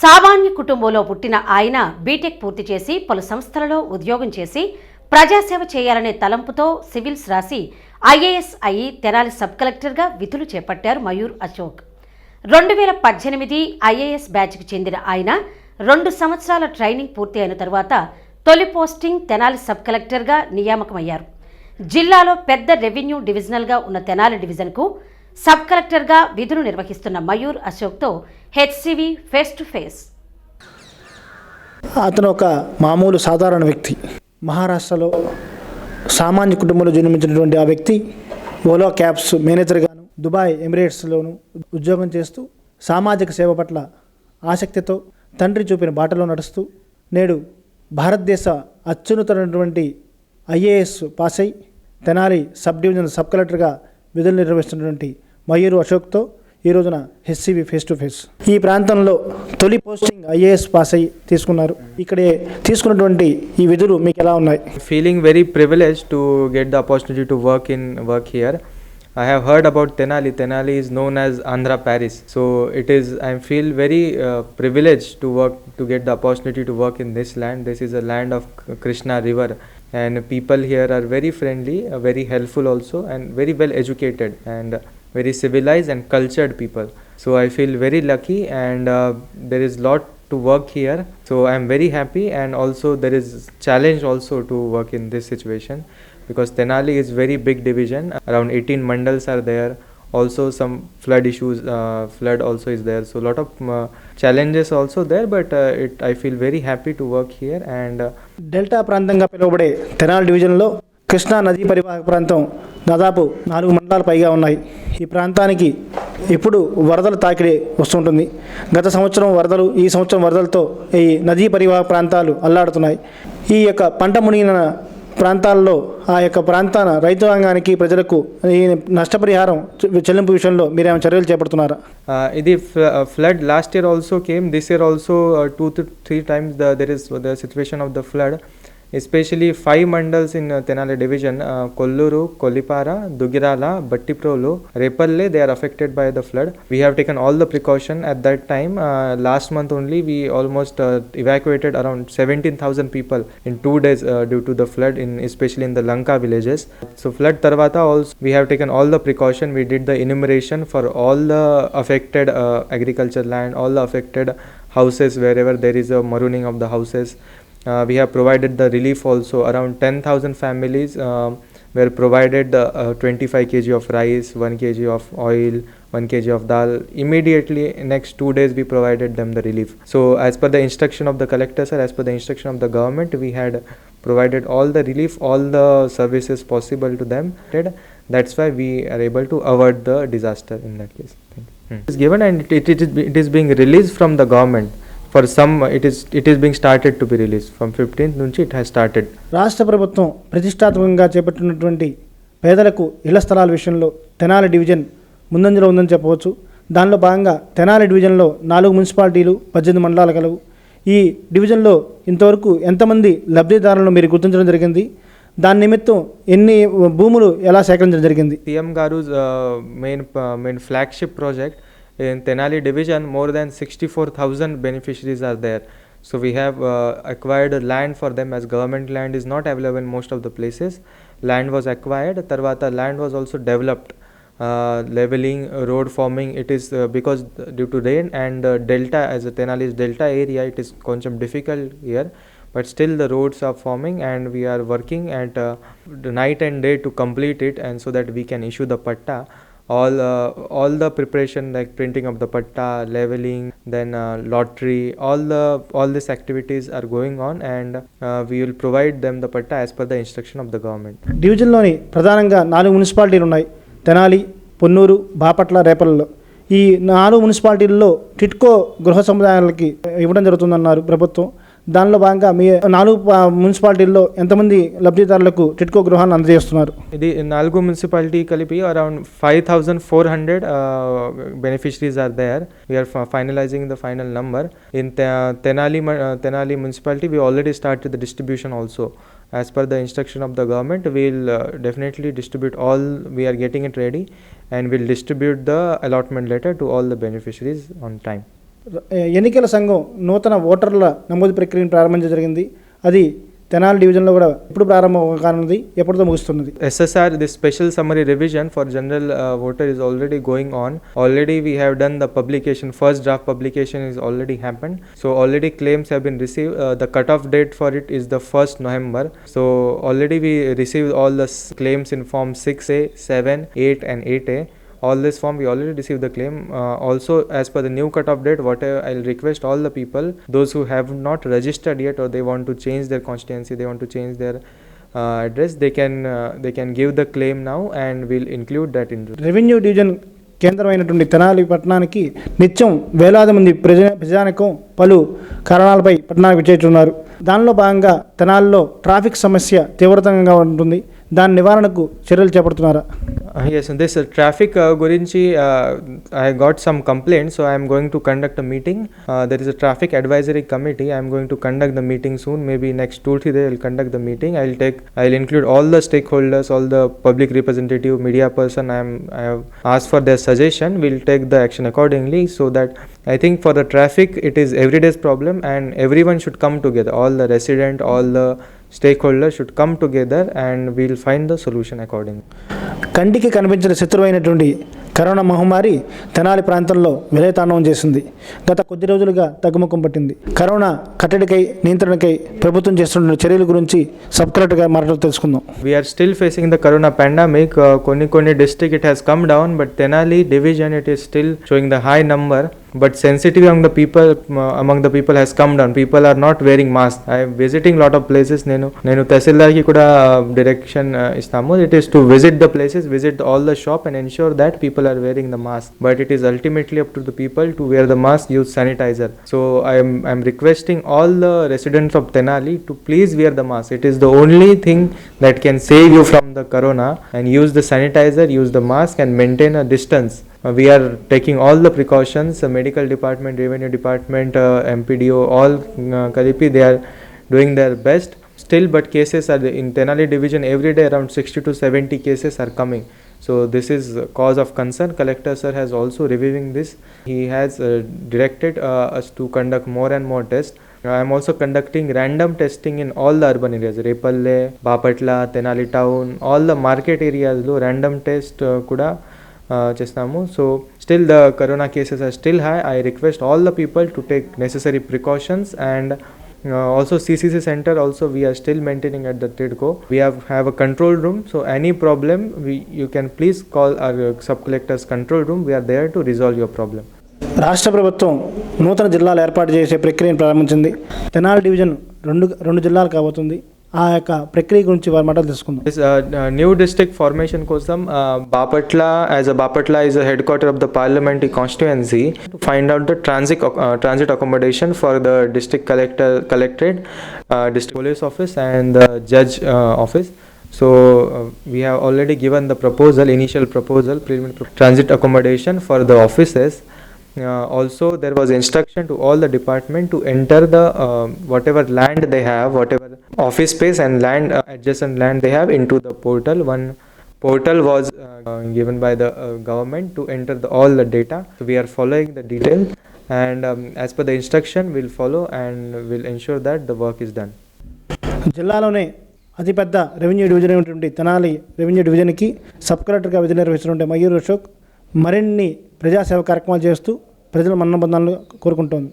సామాన్య కుటుంబంలో పుట్టిన ఆయన బీటెక్ పూర్తి చేసి పలు సంస్థలలో ఉద్యోగం చేసి ప్రజాసేవ చేయాలనే తలంపుతో సివిల్స్ రాసి ఐఏఎస్ అయి తెనాలి సబ్ కలెక్టర్గా విధులు చేపట్టారు మయూర్ అశోక్. 2018 ఐఏఎస్ బ్యాచ్కి చెందిన ఆయన 2 సంవత్సరాల ట్రైనింగ్ పూర్తి అయిన తరువాత తొలి పోస్టింగ్ తెనాలి సబ్ కలెక్టర్గా నియామకమయ్యారు. జిల్లాలో పెద్ద రెవెన్యూ డివిజనల్గా ఉన్న తెనాలి డివిజన్కు సబ్ కలెక్టర్గా విధులు నిర్వహిస్తున్న మయూర్ అశోక్తో హెచ్సివి ఫేస్ టు ఫేస్. అతను ఒక మామూలు సాధారణ వ్యక్తి. మహారాష్ట్రలో సామాన్య కుటుంబంలో జన్మించినటువంటి ఆ వ్యక్తి ఓలా క్యాబ్స్ మేనేజర్గాను దుబాయ్ ఎమిరేట్స్లోను ఉద్యోగం చేస్తూ సామాజిక సేవ పట్ల ఆసక్తితో తండ్రి చూపిన బాటలో నడుస్తూ నేడు భారతదేశ అత్యున్నతమైనటువంటి ఐఏఎస్ పాస్ అయి తెనాలి సబ్ డివిజన్ సబ్ కలెక్టర్గా విధులు నిర్వహిస్తున్నటువంటి మయూర్ అశోక్తో ఈ రోజున హెచ్సివి ఫేస్ టు ఫేస్. ఈ ప్రాంతంలో తొలి పోస్టింగ్ ఐఏఎస్ పాస్ అయ్యి తీసుకున్నారు. ఇక్కడే తీసుకున్నటువంటి ఈ విధులు మీకు ఎలా ఉన్నాయి? Feeling very privileged to get the opportunity to work here. I have heard about Tenali. Tenali is known as Andhra Paris. So I feel very privileged to get the opportunity to work in this land. This is a land of Krishna River, and people here are very friendly, very helpful also, and very well educated and very civilized and cultured people. So I feel very lucky, and there is lot to work here. So I am very happy, and also there is challenge also to work in this situation, because Tenali is very big division. Around 18 mandals are there. Also some flood issues, flood also is there. So lot of challenges also there, but I feel very happy to work here. And delta ప్రాంతంగా పిలువబడే తెనాలి డివిజన్లో కృష్ణా నదీ పరివాహక ప్రాంతం దాదాపు 4 మండలాల పైగా ఉన్నాయి. ఈ ప్రాంతానికి ఇప్పుడు వరదల తాకిడి వస్తుంటుంది. గత సంవత్సరం వరదలు, ఈ సంవత్సరం వరదలతో ఈ నదీ పరివాహక ప్రాంతాలు అల్లాడుతున్నాయి. ఈ యొక్క పంట మునిగిన ప్రాంతాల్లో ఆ యొక్క ప్రాంతాల రైతాంగానికి ప్రజలకు ఈ నష్టపరిహారం చెల్లింపు విషయంలో మీరేమైనా చర్యలు చేపడుతున్నారా? ఇది flood last year also came. This year also 2 to 3 times there is the situation of the flood. Especially 5 mandals in Tenali division, Kolluru, Kolipara, Dugirala, Battiprolu, Repalle, they are affected by the flood. We have taken all the precaution at that time. Last month only we almost evacuated around 17,000 people in 2 days due to the flood, especially in the Lanka villages. So flood tarvata also we have taken all the precaution. We did the enumeration for all the affected agriculture land, all the affected houses wherever there is a marooning of the houses. We have provided the relief also. Around 10,000 families were provided 25 kg of rice, 1 kg of oil, 1 kg of dal. Immediately next 2 days we provided them the relief. So as per the instruction of the collector sir, as per the instruction of the government, we had provided all the relief, all the services possible to them. That's why we are able to avert the disaster in that case. It is given, and it is being released from the government. For some it is being started to be released from 15th నుంచి it has started. రాష్ట్ర ప్రభుత్వం ప్రతిష్టాత్మకంగా చేపట్టినటువంటి పేదలకు ఇళ్ల స్థలాల విషయంలో Tenali division ముందంజలో ఉందని చెప్పవచ్చు. దానిలో భాగంగా తెనాలి డివిజన్లో 4 మున్సిపాలిటీలు 18 మండలాలు కలవు. ఈ డివిజన్లో ఇంతవరకు ఎంతమంది లబ్ధిదారులను మీరు గుర్తించడం జరిగింది? దాని నిమిత్తం ఎన్ని భూములు ఎలా సేకరించడం జరిగింది? సీఎం గారు main flagship project in Tenali division, more than 64,000 beneficiaries are there. So we have acquired land for them, as government land is not available in most of the places. Land was acquired. Tarvata land was also developed, leveling, road forming. It is because due to rain and delta, as a Tenali's delta area, it is concham difficult here, but still the roads are forming, and we are working at night and day to complete it, and so that we can issue the patta. All the preparation, like printing of the patta, leveling, then lottery, all these activities are going on, and we will provide them the patta as per the instruction of the government. డివిజన్లోని ప్రధానంగా 4 మున్సిపాలిటీలు ఉన్నాయి. తెనాలి, పొన్నూరు, బాపట్ల, రేపల్లో. ఈ 4 మున్సిపాలిటీల్లో టిట్కో గృహ సముదాయాలకి ఇవ్వడం జరుగుతుందన్నారు ప్రభుత్వం. దానిలో భాగంగా మీ 4 మున్సిపాలిటీల్లో ఎంతమంది లబ్ధిదారులకు టిట్కో గృహాన్ని అందజేస్తున్నారు? ఇది 4 మున్సిపాలిటీ కలిపి around 5,400 beneficiaries are there. We are finalizing the final number. In Tenali municipality, we already started the distribution also. As per the instruction of the government, we will definitely distribute all. We are getting it ready, and we'll distribute the allotment letter to all the beneficiaries on time. ఎన్నికల సంఘం నూతన ఓటర్ల నమోదు ప్రక్రియను ప్రారంభించడం జరిగింది. అది తెనాలి డివిజన్లో కూడా ఎప్పుడు ప్రారంభం కానున్నది, ఎప్పుడుతో ముగుస్తున్నది? SSR, this special summary revision for general voter is already going on. Already we have done the publication, first draft publication is already happened. So already claims have been received. The cutoff date for it is the 1st November. So already we received all the claims in form 6A, 7, 8 and 8A. All this form we already received the claim. Also as per the new cutoff date, whatever I'll request all the people, those who have not registered yet or they want to change their constituency, they want to change their address, they can give the claim now and we'll include that in revenue division కేంద్రమైనటువంటి తెనాలి పట్టణానికి నిత్యం వేలాది మంది ప్రజానికం పలు కారణాలపై పట్టణానికి విచ్చేస్తున్నారు. దానిలో భాగంగా తెనాలిలో ట్రాఫిక్ సమస్య తీవ్రతంగా ఉంటుంది. దాని నివారణకు చర్యలు చేపడుతున్నారా? Yes, and this traffic gurinchi I got some complaints, so I am going to conduct a meeting. There is a traffic advisory committee. I am going to conduct the meeting soon, maybe next 2-3 days I will conduct the meeting. I'll include all the stakeholders, all the public representative, media person. I have asked for their suggestion. We'll take the action accordingly, so that I think for the traffic it is everyday's problem and everyone should come together. All the resident, all the stakeholders should come together and we'll find the solution accordingly. కంటికి కనిపించిన శత్రువైనటువంటి corona మహమ్మారి తెనాలి ప్రాంతంలో విలయతాండవం చేసింది. గత కొద్ది రోజులుగా తగ్గుముఖం పట్టింది. కరోనా కట్టడికై నియంత్రణకై ప్రభుత్వం చేస్తున్న చర్యల గురించి సబ్ కలెక్టర్ గారి మాటలు తెలుసుకుందాం. We are still facing the corona pandemic. Konni district it has come down, but Tenali division it is still showing the high number. But sensitivity among the people has come down. People are not wearing masks. I am visiting lot of places. నేను తహసీల్దార్ కి కూడా direction ఇస్తాము. It is to visit the places, visit all the shop and ensure that people are wearing the mask. But it is ultimately up to the people to wear the mask, use sanitizer. So I am requesting all the residents of Tenali to please wear the mask. It is the only thing that can save you from the corona. And use the sanitizer, use the mask and maintain a distance. We are taking all the precautions. Medical department, revenue department, MPDO, all Kalipi, they are doing their best. Still, but cases are in Tenali division every day around 60 to 70 cases are coming. So this is cause of concern. Collector sir has also reviewing this. He has directed us to conduct more and more tests. I am also conducting random testing in all the urban areas. Repalle, Bapatla, Tenali town, all the market areas lo random test kuda చేస్తాము. So still the corona cases are still high. I request all the people to take necessary precautions and also CCC center also we are still maintaining at the TIDCO. We have a control room, so any problem you can please call our sub collectors control room. We are there to resolve your problem. రాష్ట్ర ప్రభుత్వం నూతన జిల్లాలు ఏర్పాటు చేసే ప్రక్రియను ప్రారంభించింది. Tenali division రెండు జిల్లాలు కాబోతుంది. ఆ యొక్క ప్రక్రియ గురించి వారి మాటలు తెలుసుకుందాం. This new district formation కోసం Bapatla is a headquarter of the parliamentary constituency. To find out the transit accommodation for the district collectorate, district police office and the judge office. So we have already given the initial proposal, preliminary transit accommodation for the offices. Also there was instruction to all the department to enter the whatever land they have, whatever office space and land adjacent land they have into the portal. One portal was given by the government to enter all the data. So we are following the details and as per the instruction we'll follow and we'll ensure that the work is done. జిల్లాలోనే అతిపెద్ద revenue division అయినటువంటి Tenali revenue డివిజన్కి sub కలెక్టర్గా విధులు నిర్వహిస్తున్న మయూర్ అశోక్ మరిన్ని ప్రజాసేవ కార్యక్రమాలు చేస్తూ ప్రజల మన్నబంధాలను కోరుకుంటోంది.